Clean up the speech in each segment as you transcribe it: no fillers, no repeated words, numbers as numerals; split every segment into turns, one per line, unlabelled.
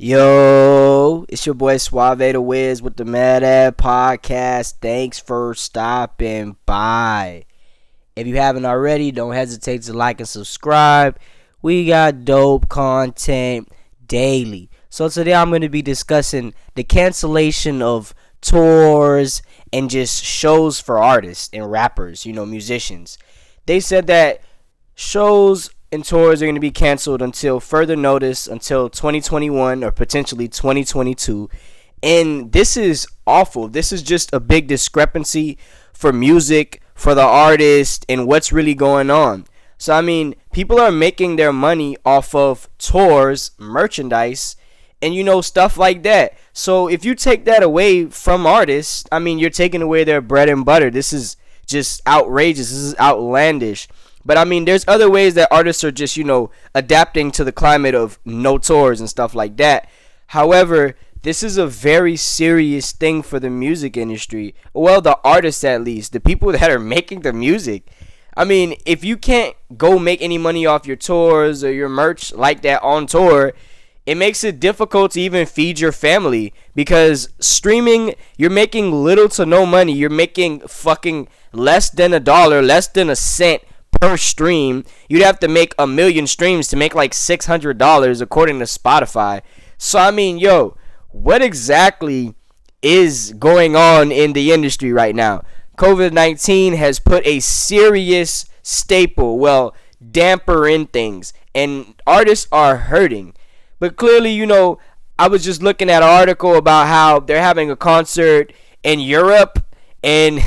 Yo, it's your boy Suave the Wiz with the Mad Ad Podcast. Thanks for stopping by. If you haven't already, don't hesitate to like and subscribe. We got dope content daily. So today I'm going to be discussing the cancellation of tours and just shows for artists and rappers, musicians. They said that shows and tours are going to be canceled until further notice until 2021 or potentially 2022. And this is awful. This is just a big discrepancy for music, for the artist, and what's really going on. So, people are making their money off of tours, merchandise, and stuff like that. So, if you take that away from artists, you're taking away their bread and butter. This is just outrageous. This is outlandish. But there's other ways that artists are just, adapting to the climate of no tours and stuff like that. However, this is a very serious thing for the music industry. Well, the artists at least, the people that are making the music. If you can't go make any money off your tours or your merch like that on tour, it makes it difficult to even feed your family, because streaming, you're making little to no money. You're making fucking less than $1, less than a cent per stream. You'd have to make 1 million streams to make like $600 according to Spotify. So what exactly is going on in the industry right now? COVID-19 has put a serious damper in things, and artists are hurting. But clearly, I was just looking at an article about how they're having a concert in Europe and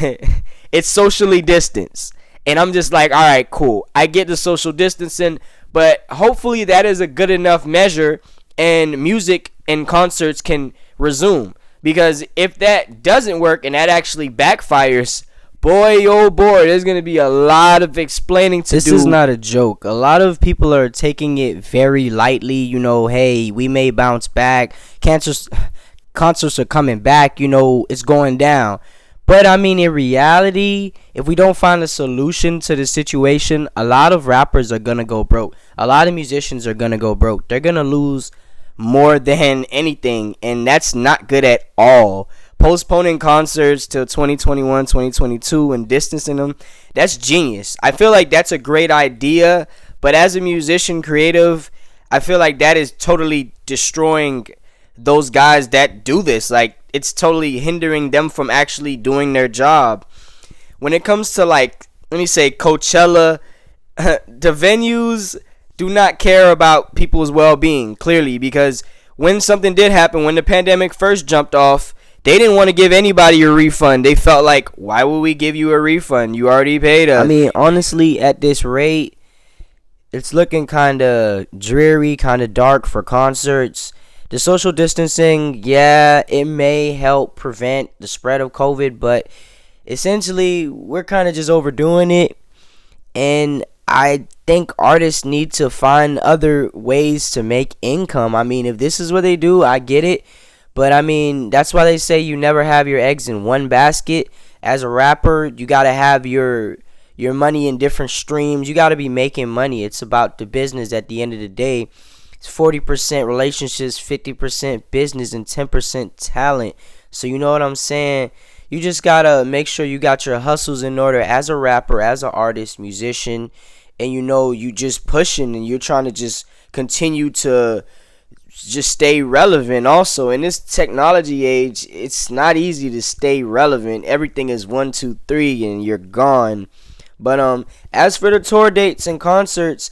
it's socially distanced. And I'm just like, all right, cool. I get the social distancing, but hopefully that is a good enough measure and music and concerts can resume. Because if that doesn't work and that actually backfires, boy, oh boy, there's going to be a lot of explaining to do. This is not a joke. A lot of people are taking it very lightly. Hey, we may bounce back. Concerts are coming back. It's going down. But in reality, if we don't find a solution to the situation, a lot of rappers are going to go broke. A lot of musicians are going to go broke. They're going to lose more than anything, and that's not good at all. Postponing concerts till 2021, 2022 and distancing them, that's genius. I feel like that's a great idea, but as a musician, creative, I feel like that is totally destroying those guys that do this. Like, it's totally hindering them from actually doing their job. When it comes to, Coachella, the venues do not care about people's well-being, clearly, because when something did happen, when the pandemic first jumped off, they didn't want to give anybody a refund. They felt like, why would we give you a refund? You already paid us. Honestly, at this rate, it's looking kind of dreary, kind of dark for concerts. The social distancing, yeah, it may help prevent the spread of COVID, but essentially, we're kind of just overdoing it. And I think artists need to find other ways to make income. If this is what they do, I get it. But that's why they say you never have your eggs in one basket. As a rapper, you got to have your money in different streams. You got to be making money. It's about the business at the end of the day. It's 40% relationships, 50% business, and 10% talent. So you know what I'm saying? You just got to make sure you got your hustles in order as a rapper, as an artist, musician. And you just pushing and you're trying to just continue to just stay relevant. Also, in this technology age, it's not easy to stay relevant. Everything is 1, 2, 3 and you're gone. But as for the tour dates and concerts,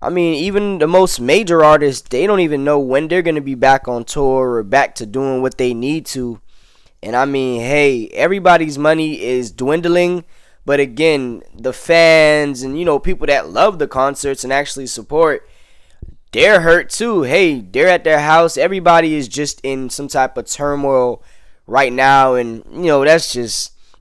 even the most major artists, they don't even know when they're going to be back on tour or back to doing what they need to. And hey, everybody's money is dwindling. But again, the fans and, people that love the concerts and actually support, they're hurt too. Hey, they're at their house. Everybody is just in some type of turmoil right now. And,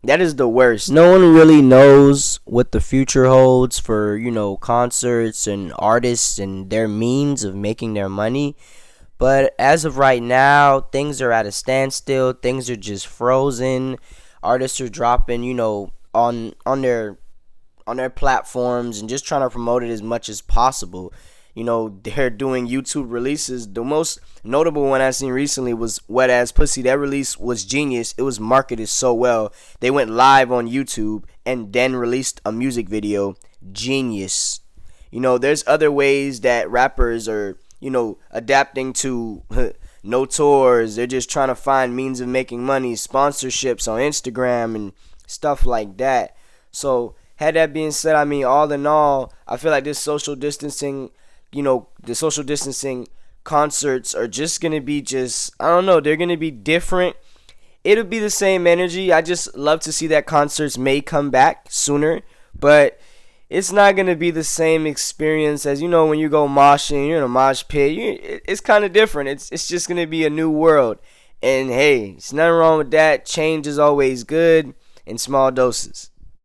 that is the worst. No one really knows what the future holds for, concerts and artists and their means of making their money. But as of right now, things are at a standstill. Things are just frozen. Artists are dropping, on their platforms and just trying to promote it as much as possible. they're doing YouTube releases. The most notable one I seen recently was Wet Ass Pussy. That release was genius. It was marketed so well. They went live on YouTube and then released a music video. Genius. There's other ways that rappers are, adapting to no tours. They're just trying to find means of making money, sponsorships on Instagram and stuff like that. So, had that being said, all in all, I feel like this social distancing, the social distancing concerts are just going to be I don't know, they're going to be different. It'll be the same energy. I just love to see that concerts may come back sooner, but it's not going to be the same experience as, when you go moshing, you're in a mosh pit. It's kind of different. It's just going to be a new world. And hey, there's nothing wrong with that. Change is always good in small doses.